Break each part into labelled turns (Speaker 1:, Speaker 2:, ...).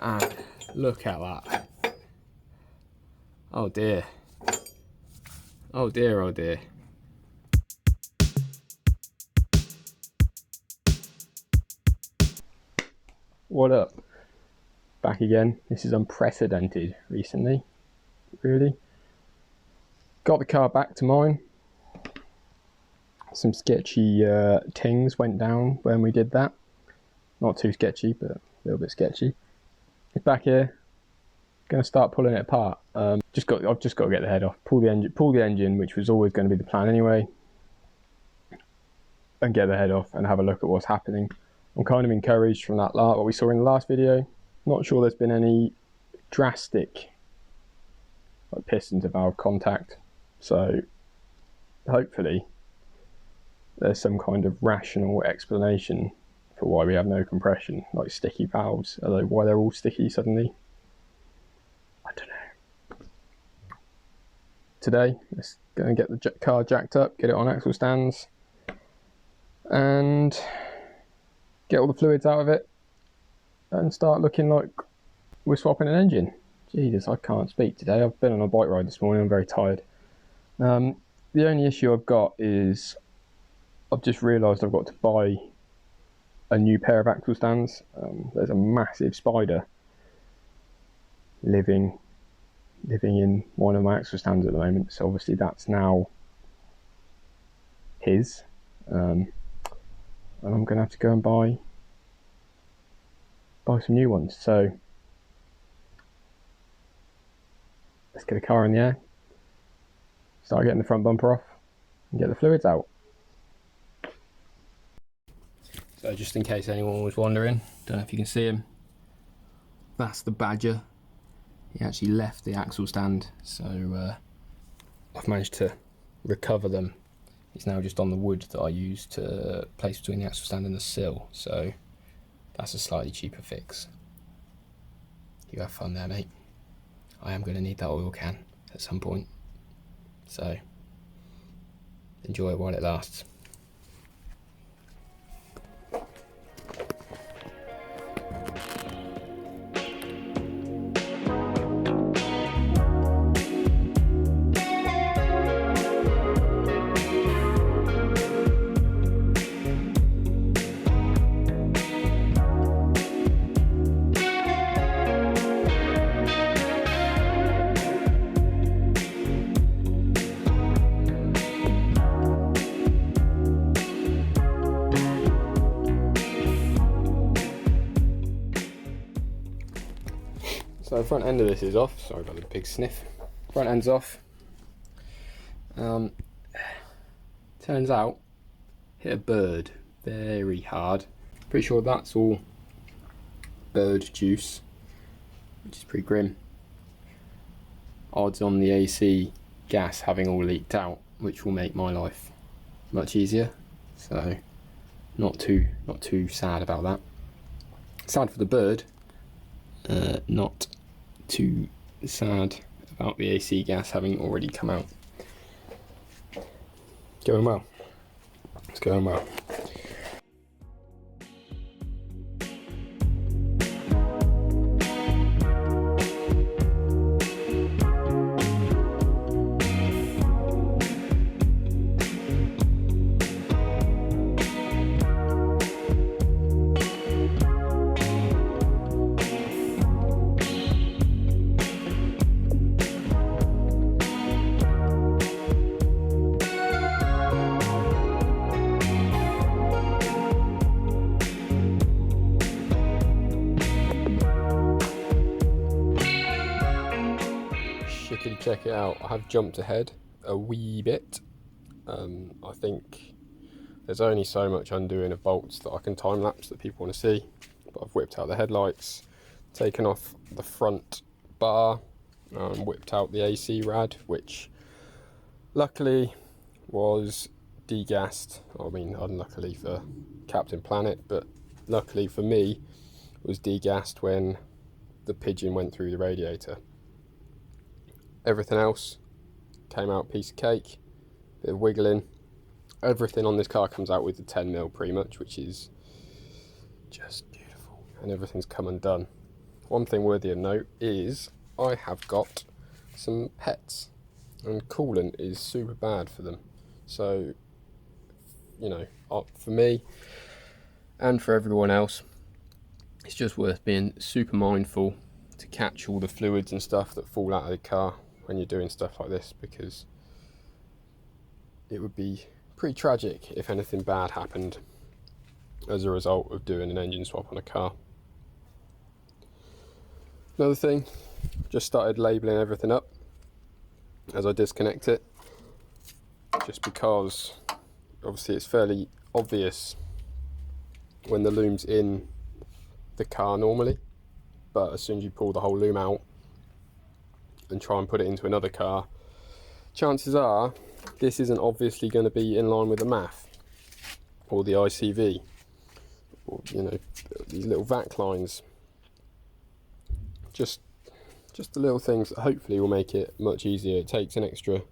Speaker 1: And look at that. Oh dear. Oh dear, oh dear. What up? Back again. This is unprecedented recently, really. Got the car back to mine. Some sketchy things went down when we did that. Not too sketchy, but a little bit sketchy. It's back here. Going to start pulling it apart. I've just got to get the head off. Pull the engine, which was always going to be the plan anyway, and get the head off and have a look at what's happening. I'm kind of encouraged from that what we saw in the last video. Not sure there's been any drastic piston to valve contact, so hopefully there's some kind of rational explanation for why we have no compression, like sticky valves, although why they're all sticky suddenly, I don't know. Today, let's go and get the car jacked up, get it on axle stands, and get all the fluids out of it, and start looking like we're swapping an engine. Jesus, I can't speak today. I've been on a bike ride this morning, I'm very tired. The only issue I've got is I've just realised I've got to buy a new pair of axle stands. There's a massive spider living in one of my axle stands at the moment, so obviously that's now his, and I'm going to have to go and buy some new ones. So let's get a car in the air, start getting the front bumper off, and get the fluids out. So just in case anyone was wondering, don't know if you can see him, that's the Badger. He actually left the axle stand, so I've managed to recover them. He's now just on the wood that I used to place between the axle stand and the sill, so that's a slightly cheaper fix. You have fun there, mate. I am going to need that oil can at some point, so enjoy it while it lasts. So the front end of this is off. Sorry about the big sniff. Front end's off. Turns out, hit a bird very hard. Pretty sure that's all bird juice, which is pretty grim. Odds on the AC gas having all leaked out, which will make my life much easier. So not too sad about that. Sad for the bird. Not too sad about the AC gas having already come out. Going well. It's going well. Check it out. I have jumped ahead a wee bit. I think there's only so much undoing of bolts that I can time lapse that people want to see, but I've whipped out the headlights, taken off the front bar, whipped out the AC rad, which luckily was degassed. I mean, unluckily for Captain Planet, but luckily for me was degassed when the pigeon went through the radiator. Everything else came out piece of cake, bit of wiggling. Everything on this car comes out with the 10mm pretty much, which is just beautiful. And everything's come undone. one thing worthy of note is I have got some pets, and coolant is super bad for them. So, you know, for me and for everyone else, it's just worth being super mindful to catch all the fluids and stuff that fall out of the car when you're doing stuff like this, because it would be pretty tragic if anything bad happened as a result of doing an engine swap on a car. Another thing, just started labelling everything up as I disconnect it, just because obviously it's fairly obvious when the loom's in the car normally, but as soon as you pull the whole loom out and try and put it into another car, chances are this isn't obviously going to be in line with the MAF or the ICV, or, you know, these little vac lines. Just the little things that hopefully will make it much easier. It takes an extra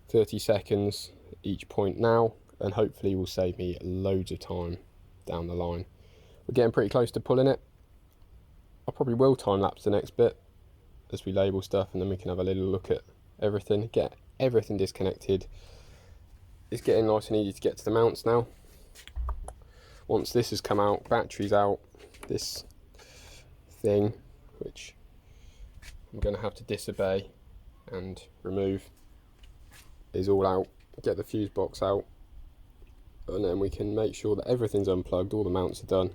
Speaker 1: 30 seconds each point now, and hopefully will save me loads of time down the line. We're getting pretty close to pulling it. I probably will time lapse the next bit as we label stuff, and then we can have a little look at everything, get everything disconnected. It's getting nice and easy to get to the mounts now. Once this has come out, battery's out, this thing, which I'm going to have to disobey and remove, is all out. Get the fuse box out, and then we can make sure that everything's unplugged, all the mounts are done,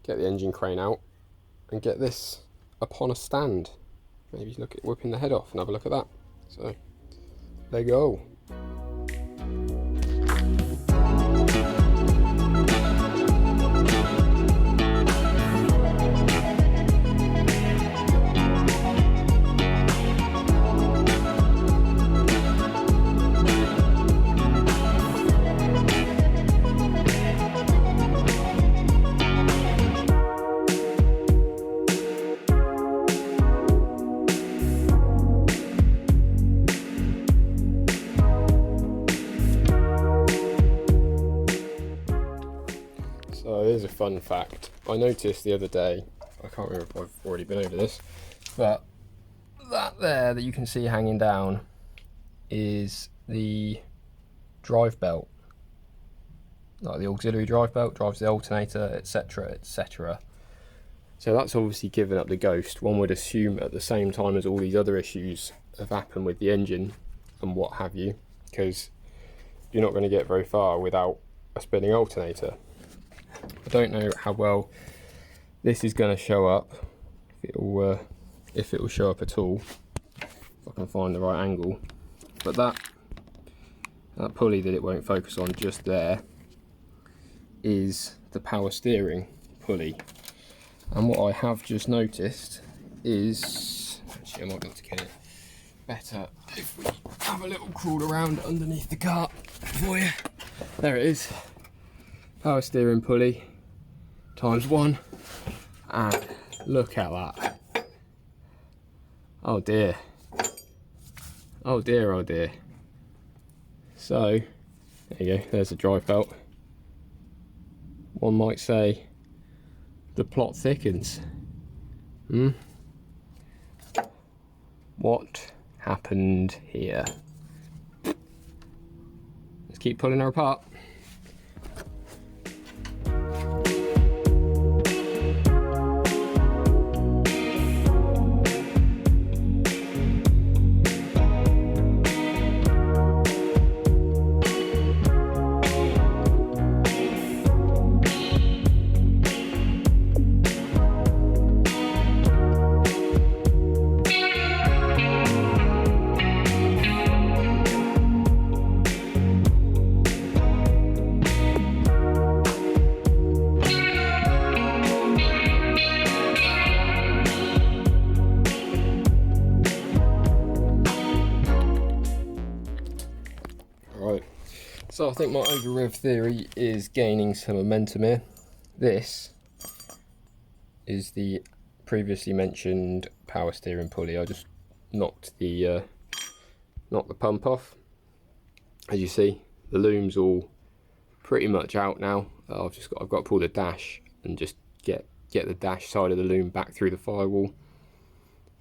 Speaker 1: get the engine crane out and get this upon a stand. Maybe look at whipping the head off and have a look at that. So there you go. So here's a fun fact. I noticed the other day, I can't remember if I've already been over this, but that there that you can see hanging down is the drive belt. Like the auxiliary drive belt, drives the alternator, etc, etc. So that's obviously given up the ghost. One would assume at the same time as all these other issues have happened with the engine and what have you, because you're not going to get very far without a spinning alternator. I don't know how well this is going to show up, if it will show up at all, if I can find the right angle. But that pulley that it won't focus on just there is the power steering pulley. And what I have just noticed is, actually I might be able to get it better if we have a little crawl around underneath the car for you. There it is. Power steering pulley ×1, and look at that. Oh dear. Oh dear, oh dear. So there you go, there's the drive belt. One might say the plot thickens. What happened here? Let's keep pulling her apart. So I think my over rev theory is gaining some momentum here. This is the previously mentioned power steering pulley. I just knocked the pump off. As you see, the loom's all pretty much out now. I've got to pull the dash and just get get the dash side of the loom back through the firewall.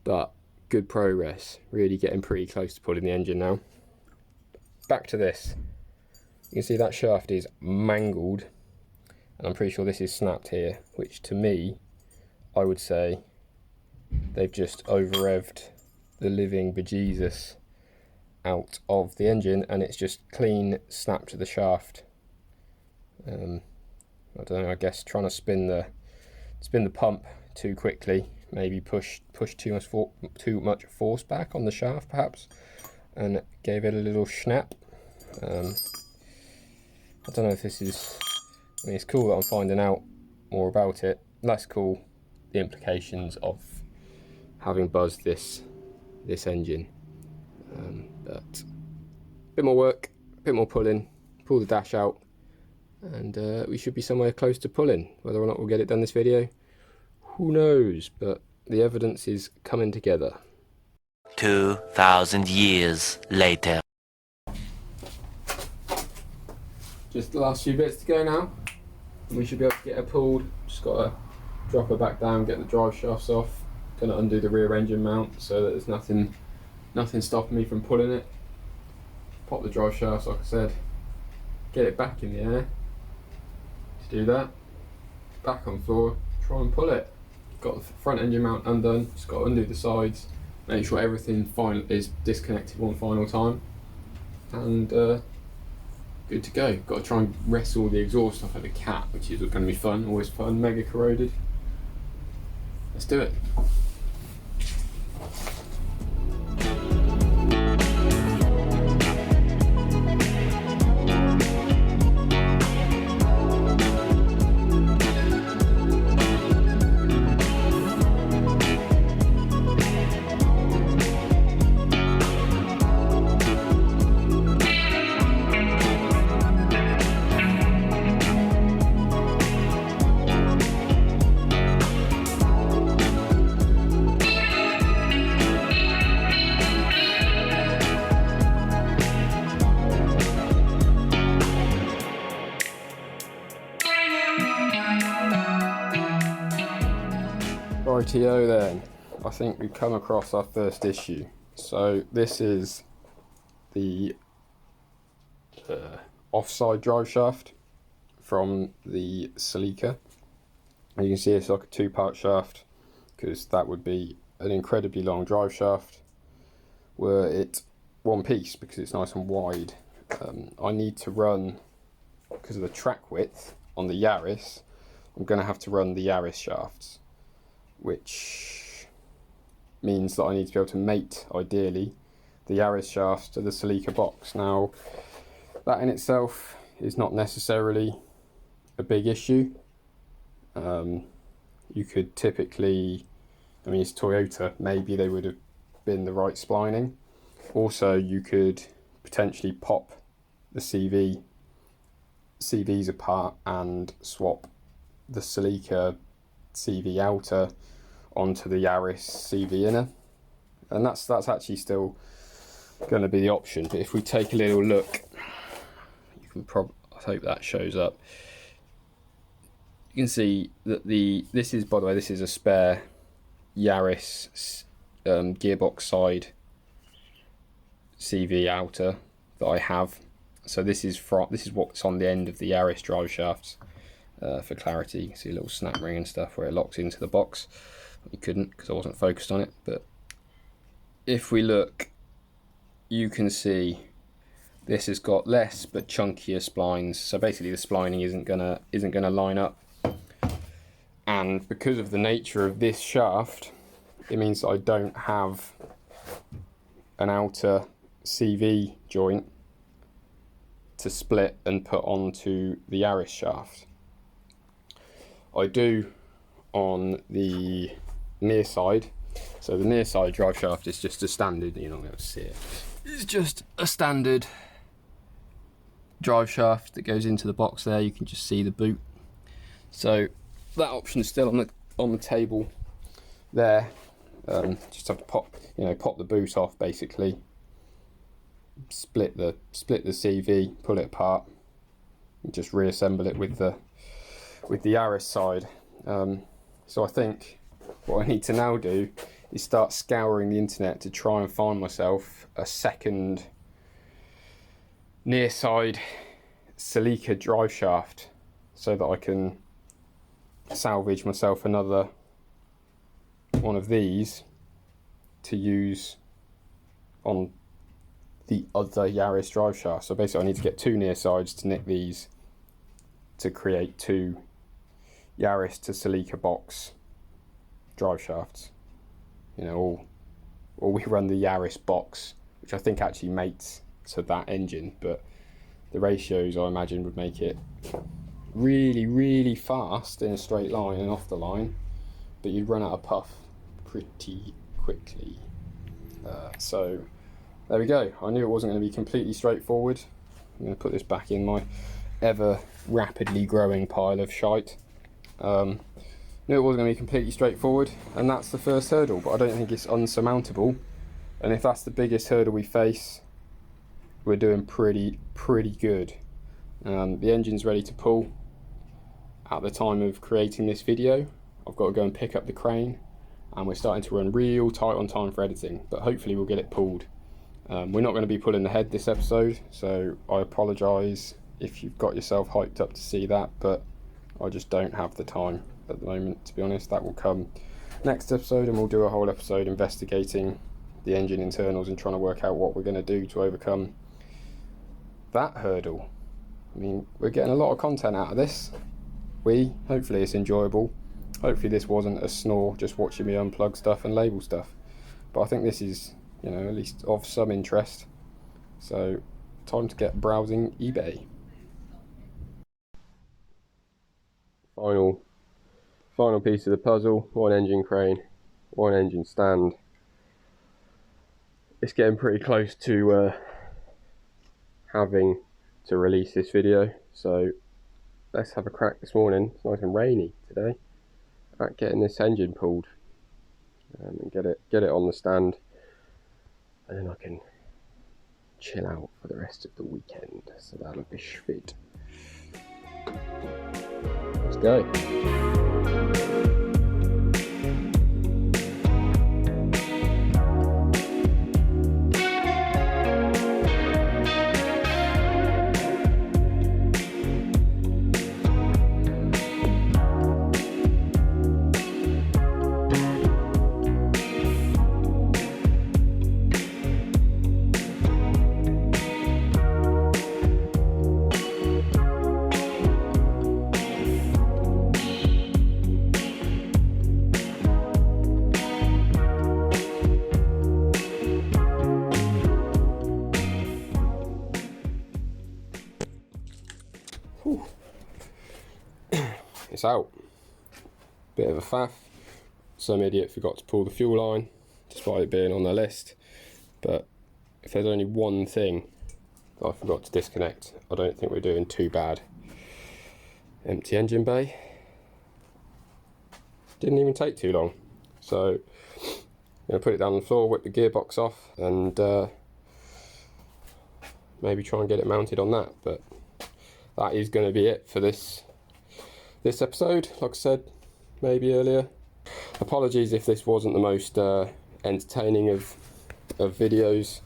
Speaker 1: But good progress, really getting pretty close to pulling the engine now. Back to this. You can see that shaft is mangled, and I'm pretty sure this is snapped here, which to me, I would say they've just over-revved the living bejesus out of the engine, and it's just clean snapped to the shaft. I don't know, I guess trying to spin the pump too quickly, maybe push too much force back on the shaft perhaps, and gave it a little snap. I don't know if this is, I mean, it's cool that I'm finding out more about it. Less cool the implications of having buzzed this engine. But a bit more work, a bit more pulling, pull the dash out, and we should be somewhere close to pulling. Whether or not we'll get it done this video, who knows, but the evidence is coming together.
Speaker 2: 2,000 years later.
Speaker 1: Just the last few bits to go now, and we should be able to get her pulled. Just got to drop her back down, get the drive shafts off. Gonna undo the rear engine mount so that there's nothing stopping me from pulling it. Pop the drive shafts, like I said, get it back in the air. To do that, back on floor, try and pull it. Got the front engine mount undone, just got to undo the sides, make sure everything is disconnected one final time, and good to go. Got to try and wrestle the exhaust off of the cat, which is going to be fun, always fun, mega corroded. Let's do it. Rightio then, I think we've come across our first issue. So this is the offside drive shaft from the Celica. And you can see it's like a two-part shaft, because that would be an incredibly long drive shaft were it one piece, because it's nice and wide. I need to run, because of the track width on the Yaris, I'm going to have to run the Yaris shafts, which means that I need to be able to mate, ideally, the Yaris shafts to the Celica box. Now, that in itself is not necessarily a big issue. You could typically, I mean, it's Toyota, maybe they would have been the right splining. Also, you could potentially pop the CVs apart and swap the Celica CV outer onto the Yaris CV inner, and that's actually still going to be the option. But if we take a little look, you can I hope that shows up. You can see that this is, by the way, this is a spare Yaris gearbox side CV outer that I have. So this is what's on the end of the Yaris drive shafts. For clarity, you can see a little snap ring and stuff where it locks into the box. You couldn't because I wasn't focused on it, but if we look, you can see this has got less but chunkier splines. So basically, the splining isn't gonna line up, and because of the nature of this shaft, it means that I don't have an outer CV joint to split and put onto the Yaris shaft. I do on the near side. So the near side drive shaft is just a standard, you're not going to see it. It's just a standard drive shaft that goes into the box there. You can just see the boot. So that option is still on the table there. Just have to pop the boot off basically. Split the CV, pull it apart, and just reassemble it with the Yaris side. So I think what I need to now do is start scouring the internet to try and find myself a second near side Celica driveshaft so that I can salvage myself another one of these to use on the other Yaris driveshaft. So basically I need to get two near sides to nick these to create two Yaris to Celica box driveshafts. You know, or we run the Yaris box, which I think actually mates to that engine, but the ratios I imagine would make it really, really fast in a straight line and off the line, but you'd run out of puff pretty quickly. So there we go. I knew it wasn't going to be completely straightforward. I'm going to put this back in my ever rapidly growing pile of shite. Knew it wasn't going to be completely straightforward, and that's the first hurdle, but I don't think it's unsurmountable. And if that's the biggest hurdle we face, we're doing pretty good. The engine's ready to pull. At the time of creating this video, I've got to go and pick up the crane, and we're starting to run real tight on time for editing, but hopefully we'll get it pulled. We're not going to be pulling the head this episode, so I apologise if you've got yourself hyped up to see that, but I just don't have the time at the moment, to be honest. That will come next episode, and we'll do a whole episode investigating the engine internals and trying to work out what we're going to do to overcome that hurdle. I mean, we're getting a lot of content out of this. Hopefully it's enjoyable. Hopefully this wasn't a snore just watching me unplug stuff and label stuff, but I think this is, you know, at least of some interest. So time to get browsing eBay. Final piece of the puzzle, one engine crane, one engine stand. It's getting pretty close to having to release this video, so let's have a crack this morning. It's nice and rainy today, at getting this engine pulled and get it on the stand, and then I can chill out for the rest of the weekend. So that'll be sweet. Let's go. It's out. Bit of a faff. Some idiot forgot to pull the fuel line, despite it being on the list. But if there's only one thing that I forgot to disconnect, I don't think we're doing too bad. Empty engine bay. Didn't even take too long. So I'm going to put it down on the floor, whip the gearbox off, and maybe try and get it mounted on that. But that is going to be it for this episode. Like I said, maybe earlier. Apologies if this wasn't the most entertaining of videos.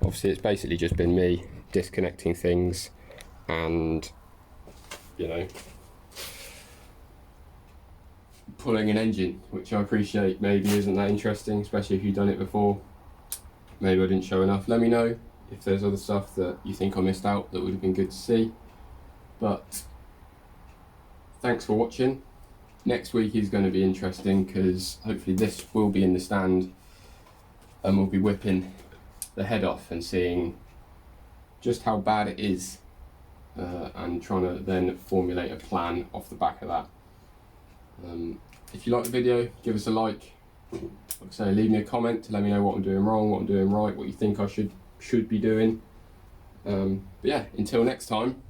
Speaker 1: Obviously it's basically just been me disconnecting things and, you know, pulling an engine, which I appreciate maybe isn't that interesting, especially if you've done it before. Maybe I didn't show enough. Let me know if there's other stuff that you think I missed out that would have been good to see. But thanks for watching. Next week is going to be interesting because hopefully this will be in the stand and we'll be whipping the head off and seeing just how bad it is and trying to then formulate a plan off the back of that. If you like the video, give us a like. Like I say, leave me a comment to let me know what I'm doing wrong, what I'm doing right, what you think I should be doing. But yeah, until next time.